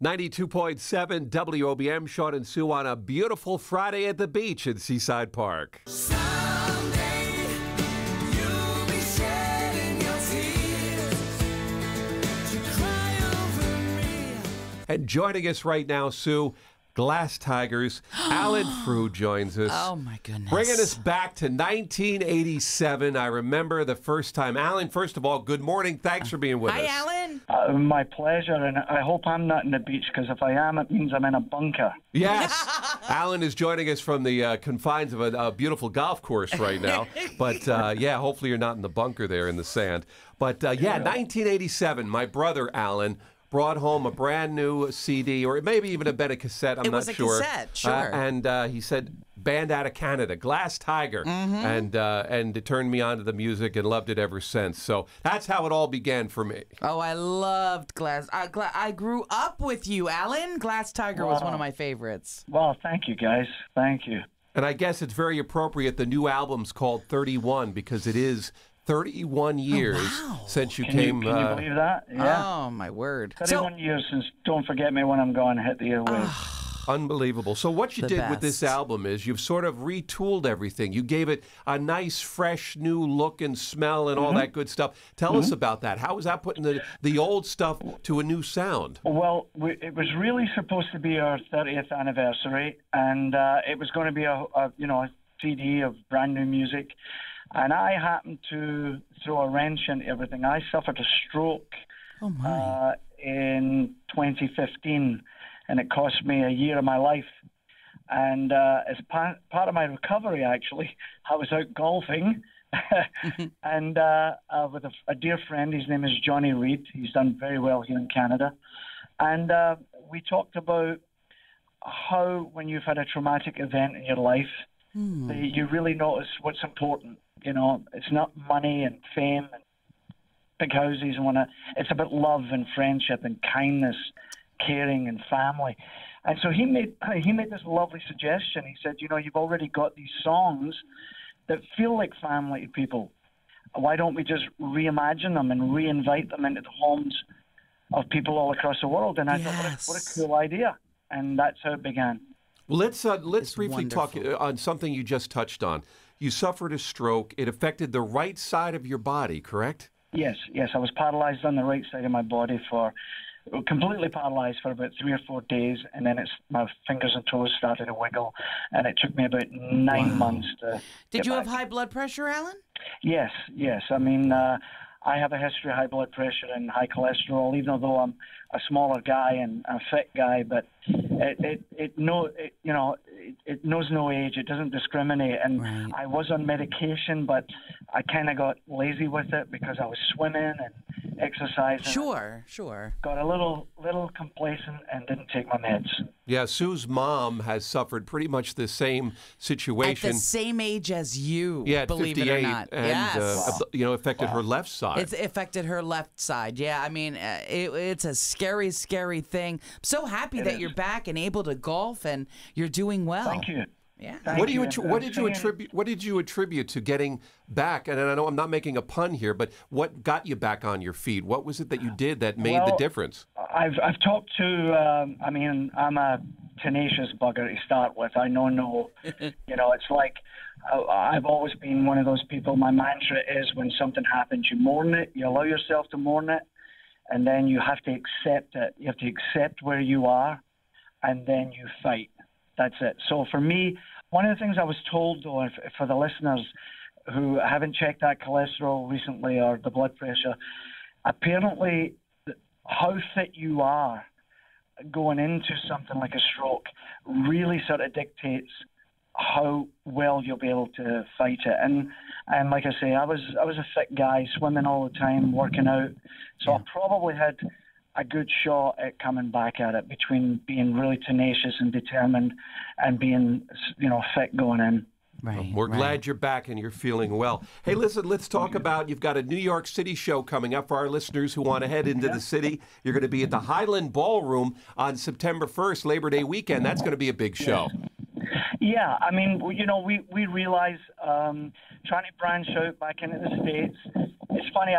92.7 WOBM, Shawn and Sue on a beautiful Friday at the beach in Seaside Park. Someday you'll be shedding your tears to cry over me. And joining us right now, Sue, Glass Tigers Alan Frew joins us. Oh, my goodness. Bringing us back to 1987. I remember the first time. Alan, first of all, good morning. Thanks for being with us. Hi, Alan. My pleasure, and I hope I'm not in the beach, because if I am, it means I'm in a bunker. Yes. Alan is joining us from the confines of a beautiful golf course right now. But, yeah, hopefully you're not in the bunker there in the sand. But, yeah, 1987, my brother, Alan, brought home a brand new CD, or maybe even a bit of cassette, I'm not sure. It was a cassette, sure. And he said, band out of Canada, Glass Tiger. And it turned me on to the music and loved it ever since. So that's how it all began for me. Oh, I loved Glass. I grew up with you, Alan. Glass Tiger was one of my favorites. Well, thank you, guys. Thank you. And I guess it's very appropriate. The new album's called 31 because it is 31 years since you came. Can you believe that? Yeah. Oh, my word. 31 years since Don't Forget Me When I'm Gone hit the airwaves. Unbelievable. So what you The did with this best. album is you've sort of retooled everything. You gave it a nice, fresh, new look and smell and all that good stuff. Tell us about that. How was that putting the old stuff to a new sound? Well, it was really supposed to be our 30th anniversary, and it was going to be a CD of brand new music. And I happened to throw a wrench into everything. I suffered a stroke in 2015, and it cost me a year of my life. And as part of my recovery, actually, I was out golfing, and with a dear friend. His name is Johnny Reed. He's done very well here in Canada. And we talked about how when you've had a traumatic event in your life, you really notice what's important. You know, it's not money and fame and big houses and whatnot. It's about love and friendship and kindness, caring and family. And so he made this lovely suggestion. He said, you know, you've already got these songs that feel like family to people. Why don't we just reimagine them and reinvite them into the homes of people all across the world? And I thought, what a cool idea. And that's how it began. Well, let's briefly talk wonderful. on something you just touched on. You suffered a stroke. It affected the right side of your body, correct? Yes. I was paralyzed on the right side of my body completely paralyzed for about 3 or 4 days, and then my fingers and toes started to wiggle, and it took me about 9 months to Did you get have back. high blood pressure, Alan? Yes. I mean, I have a history of high blood pressure and high cholesterol, even though I'm a smaller guy and a fit guy, but it knows no age. It doesn't discriminate. And Right. I was on medication, but I kind of got lazy with it because I was swimming and exercising. Sure. Got a little complacent and didn't take my meds. Yeah, Sue's mom has suffered pretty much the same situation. At the same age as you, Yeah, at believe 58, it or not. and Yes. affected her left side. It's affected her left side. Yeah, I mean, it's a scary, scary thing. I'm so happy that you're back and able to golf and you're doing well. Thank you. Yeah. Thank What you. did you attribute to getting back? And I know I'm not making a pun here, but what got you back on your feet? What was it that you did that made the difference? I've talked to. I mean, I'm a tenacious bugger to start with. I know. It's like I've always been one of those people. My mantra is when something happens, you mourn it. You allow yourself to mourn it, and then you have to accept it. You have to accept where you are, and then you fight. That's it. So for me, one of the things I was told, though, for the listeners who haven't checked that cholesterol recently or the blood pressure, apparently how fit you are going into something like a stroke really sort of dictates how well you'll be able to fight it. And like I say, I was a fit guy, swimming all the time, working out. So I probably had a good shot at coming back at it between being really tenacious and determined and being, fit going in. Right. We're glad you're back and you're feeling well. Hey, listen, let's talk about, you've got a New York City show coming up for our listeners who want to head into the city. You're going to be at the Highland Ballroom on September 1st, Labor Day weekend. That's going to be a big show. Yeah, I mean, we realize trying to branch out back into the States. It's funny,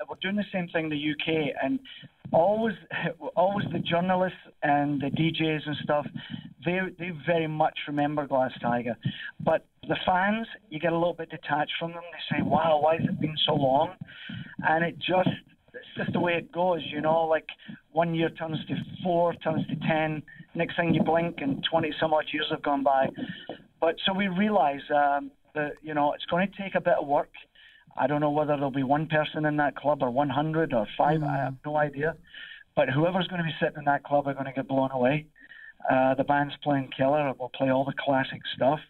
we're doing the same thing in the UK, and always the journalists and the DJs and stuff, they very much remember Glass Tiger. But the fans, you get a little bit detached from them. They say, wow, why has it been so long? And it's just the way it goes, you know, like 1 year turns to 4, turns to 10. Next thing you blink and 20 some odd years have gone by. But so we realize that, you know, it's going to take a bit of work. I don't know whether there'll be one person in that club or 100 or 5. I have no idea. But whoever's going to be sitting in that club are going to get blown away. The band's playing killer. We'll play all the classic stuff.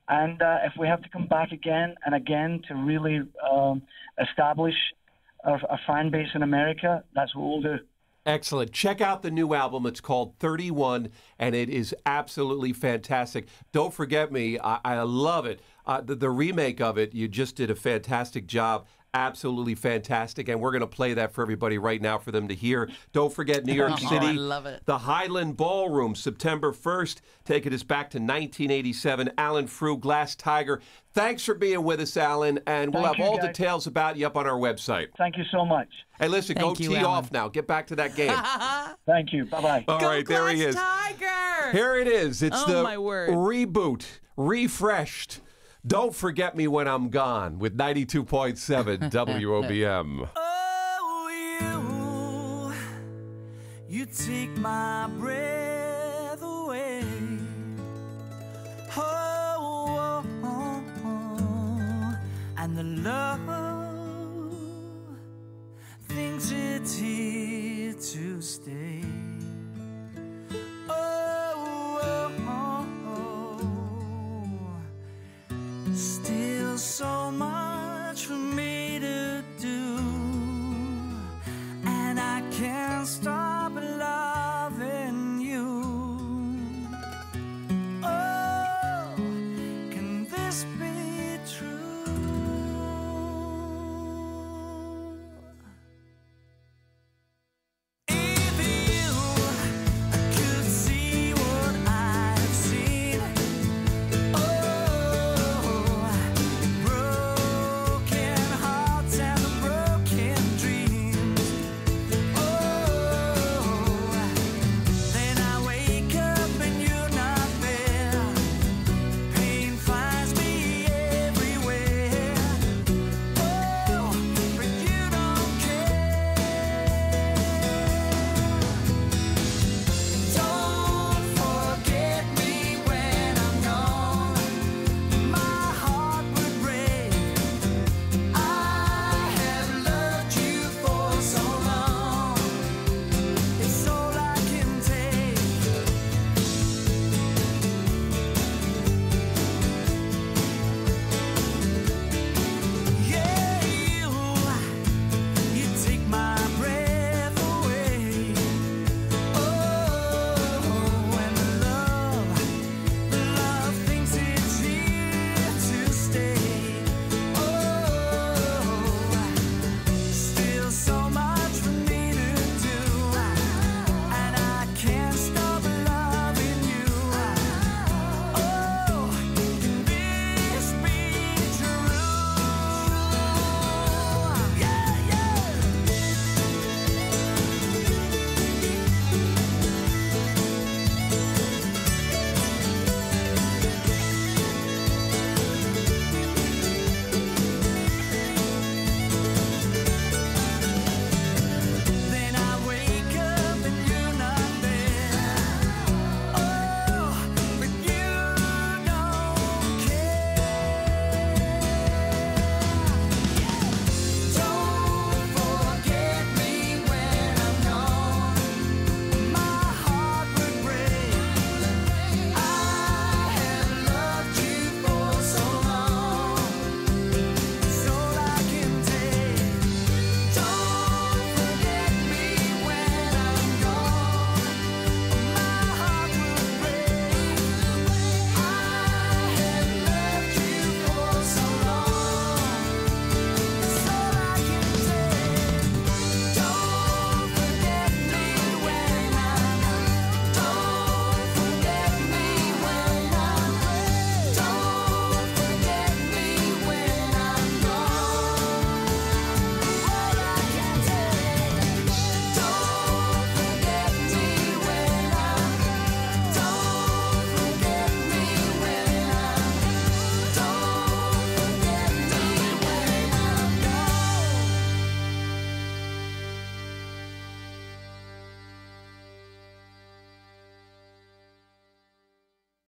And if we have to come back again and again to really establish a fan base in America, that's what we'll do. Excellent. Check out the new album. It's called 31, and it is absolutely fantastic. Don't Forget Me. I love it. The remake of it, you just did a fantastic job. Absolutely fantastic. And we're going to play that for everybody right now for them to hear. Don't forget New York City. I love it. The Highland Ballroom, September 1st, taking us back to 1987. Alan Frew, Glass Tiger. Thanks for being with us, Alan. And we'll have all details about you up on our website. Thank you so much. Hey, listen, Thank go you, tee Alan. off now. Get back to that game. Thank you. Bye-bye. All Go right, there he Glass is. Tiger! Here it is. It's Oh, the my word. reboot, refreshed. Don't Forget Me When I'm Gone with 92.7 WOBM. Oh, you take my breath away.